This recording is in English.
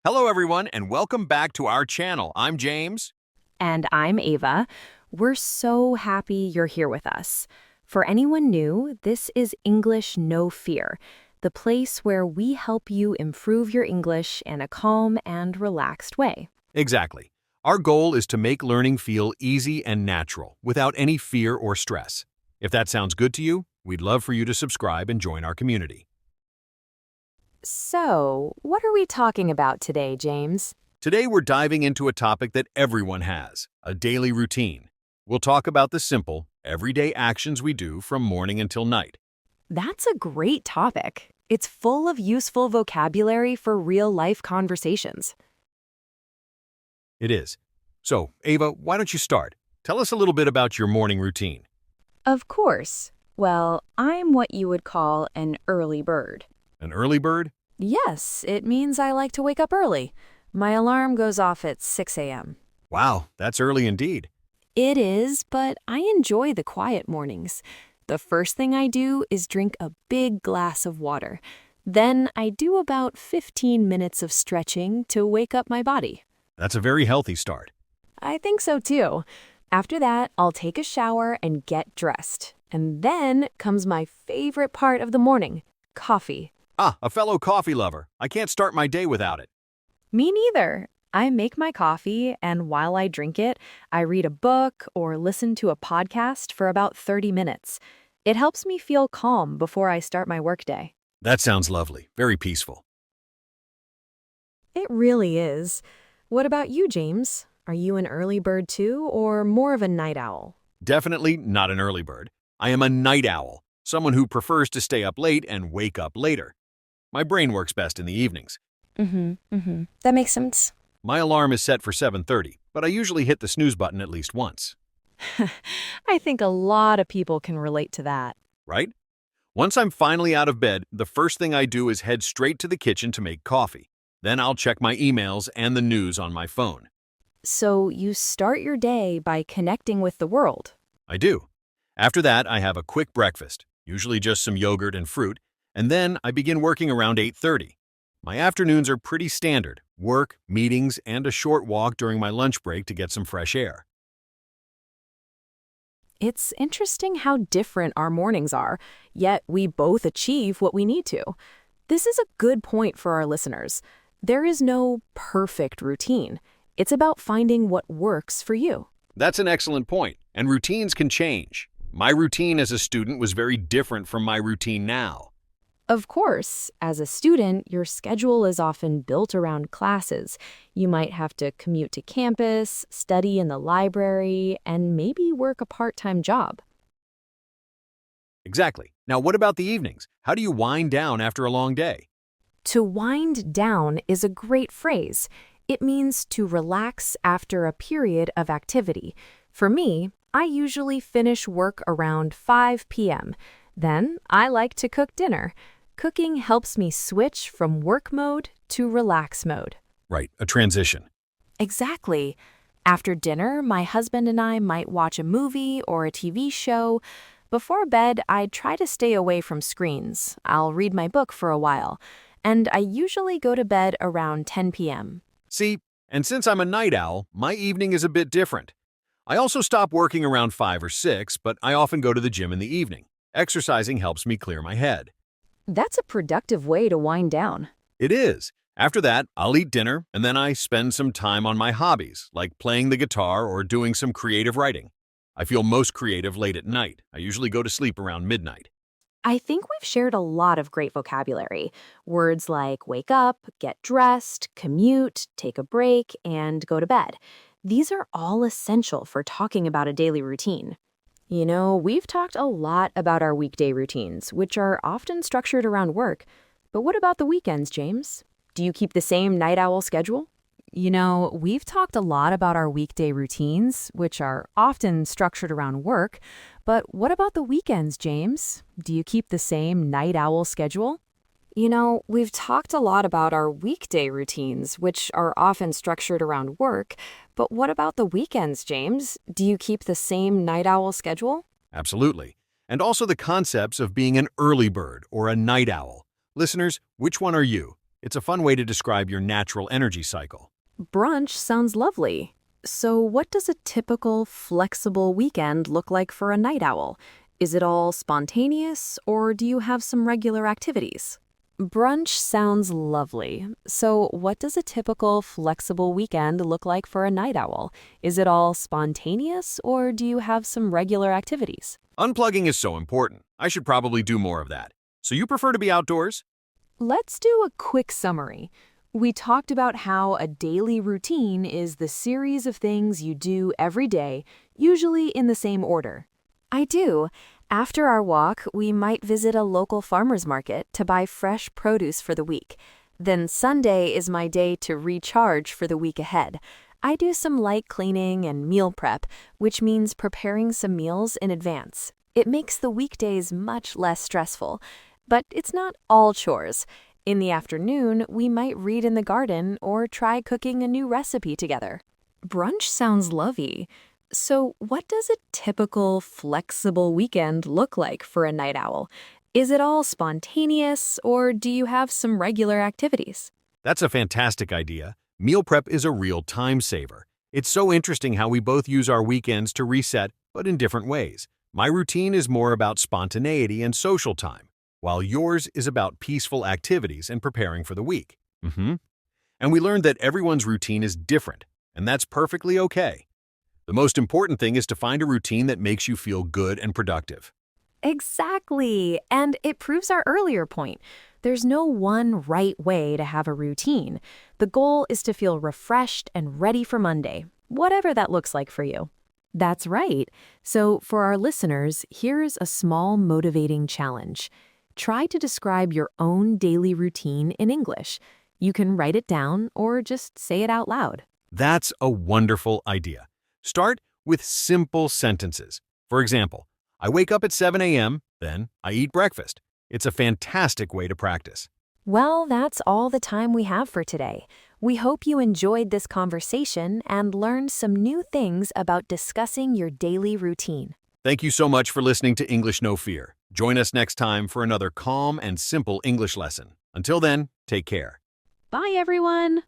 Hello, everyone, and welcome back to our channel. I'm James. And I'm Ava. We're so happy you're here with us. For anyone new, this is English No Fear, the place where we help you improve your English in a calm and relaxed way. Exactly. Our goal is to make learning feel easy and natural without any fear or stress. If that sounds good to you, we'd love for you to subscribe and join our community. So, what are we talking about today, James? Today, we're diving into a topic that everyone has, a daily routine. We'll talk about the simple, everyday actions we do from morning until night. That's a great topic. It's full of useful vocabulary for real-life conversations. It is. So, Ava, why don't you start? Tell us a little bit about your morning routine. Of course. Well, I'm what you would call an early bird. An early bird? Yes, it means I like to wake up early. My alarm goes off at 6 a.m. Wow, that's early indeed. It is, but I enjoy the quiet mornings. The first thing I do is drink a big glass of water. Then I do about 15 minutes of stretching to wake up my body. That's a very healthy start. I think so too. After that, I'll take a shower and get dressed. And then comes my favorite part of the morning, coffee. Ah, a fellow coffee lover. I can't start my day without it. Me neither. I make my coffee, and while I drink it, I read a book or listen to a podcast for about 30 minutes. It helps me feel calm before I start my workday. That sounds lovely. Very peaceful. It really is. What about you, James? Are you an early bird too, or more of a night owl? Definitely not an early bird. I am a night owl, someone who prefers to stay up late and wake up later. My brain works best in the evenings. That makes sense. My alarm is set for 7:30, but I usually hit the snooze button at least once. I think a lot of people can relate to that. Right? Once I'm finally out of bed, the first thing I do is head straight to the kitchen to make coffee. Then I'll check my emails and the news on my phone. So you start your day by connecting with the world. I do. After that, I have a quick breakfast, usually just some yogurt and fruit, and then I begin working around 8:30. My afternoons are pretty standard: work, meetings, and a short walk during my lunch break to get some fresh air. It's interesting how different our mornings are, yet we both achieve what we need to. This is a good point for our listeners. There is no perfect routine. It's about finding what works for you. That's an excellent point, and routines can change. My routine as a student was very different from my routine now. Of course, as a student, your schedule is often built around classes. You might have to commute to campus, study in the library, and maybe work a part-time job. Exactly. Now, what about the evenings? How do you wind down after a long day? To wind down is a great phrase. It means to relax after a period of activity. For me, I usually finish work around 5 p.m. Then I like to cook dinner. Cooking helps me switch from work mode to relax mode. Right, a transition. Exactly. After dinner, my husband and I might watch a movie or a TV show. Before bed, I try to stay away from screens. I'll read my book for a while. And I usually go to bed around 10 p.m. See, and since I'm a night owl, my evening is a bit different. I also stop working around 5 or 6, but I often go to the gym in the evening. Exercising helps me clear my head. That's a productive way to wind down. It is. After that, I'll eat dinner, and then I spend some time on my hobbies, like playing the guitar or doing some creative writing. I feel most creative late at night. I usually go to sleep around midnight. I think we've shared a lot of great vocabulary. Words like wake up, get dressed, commute, take a break, and go to bed. These are all essential for talking about a daily routine. You know, we've talked a lot about our weekday routines, which are often structured around work. But what about the weekends, James? Do you keep the same night owl schedule? You know, we've talked a lot about our weekday routines, which are often structured around work. But what about the weekends, James? Do you keep the same night owl schedule? You know, we've talked a lot about our weekday routines, which are often structured around work. But what about the weekends, James? Do you keep the same night owl schedule? Absolutely. And also the concepts of being an early bird or a night owl. Listeners, which one are you? It's a fun way to describe your natural energy cycle. Brunch sounds lovely. So, what does a typical, flexible weekend look like for a night owl? Is it all spontaneous, or do you have some regular activities? Brunch sounds lovely. So, what does a typical, flexible weekend look like for a night owl? Is it all spontaneous, or do you have some regular activities? Unplugging is so important. I should probably do more of that. So you prefer to be outdoors? Let's do a quick summary. We talked about how a daily routine is the series of things you do every day, usually in the same order. I do. After our walk, we might visit a local farmer's market to buy fresh produce for the week. Then Sunday is my day to recharge for the week ahead. I do some light cleaning and meal prep, which means preparing some meals in advance. It makes the weekdays much less stressful. But it's not all chores. In the afternoon, we might read in the garden or try cooking a new recipe together. Brunch sounds lovely. So, what does a typical, flexible weekend look like for a night owl? Is it all spontaneous, or do you have some regular activities? That's a fantastic idea. Meal prep is a real time saver. It's so interesting how we both use our weekends to reset, but in different ways. My routine is more about spontaneity and social time, while yours is about peaceful activities and preparing for the week. And we learned that everyone's routine is different, and that's perfectly okay. The most important thing is to find a routine that makes you feel good and productive. Exactly. And it proves our earlier point. There's no one right way to have a routine. The goal is to feel refreshed and ready for Monday, whatever that looks like for you. That's right. So for our listeners, here's a small motivating challenge. Try to describe your own daily routine in English. You can write it down or just say it out loud. That's a wonderful idea. Start with simple sentences. For example, I wake up at 7 a.m., then I eat breakfast. It's a fantastic way to practice. Well, that's all the time we have for today. We hope you enjoyed this conversation and learned some new things about discussing your daily routine. Thank you so much for listening to English No Fear. Join us next time for another calm and simple English lesson. Until then, take care. Bye, everyone.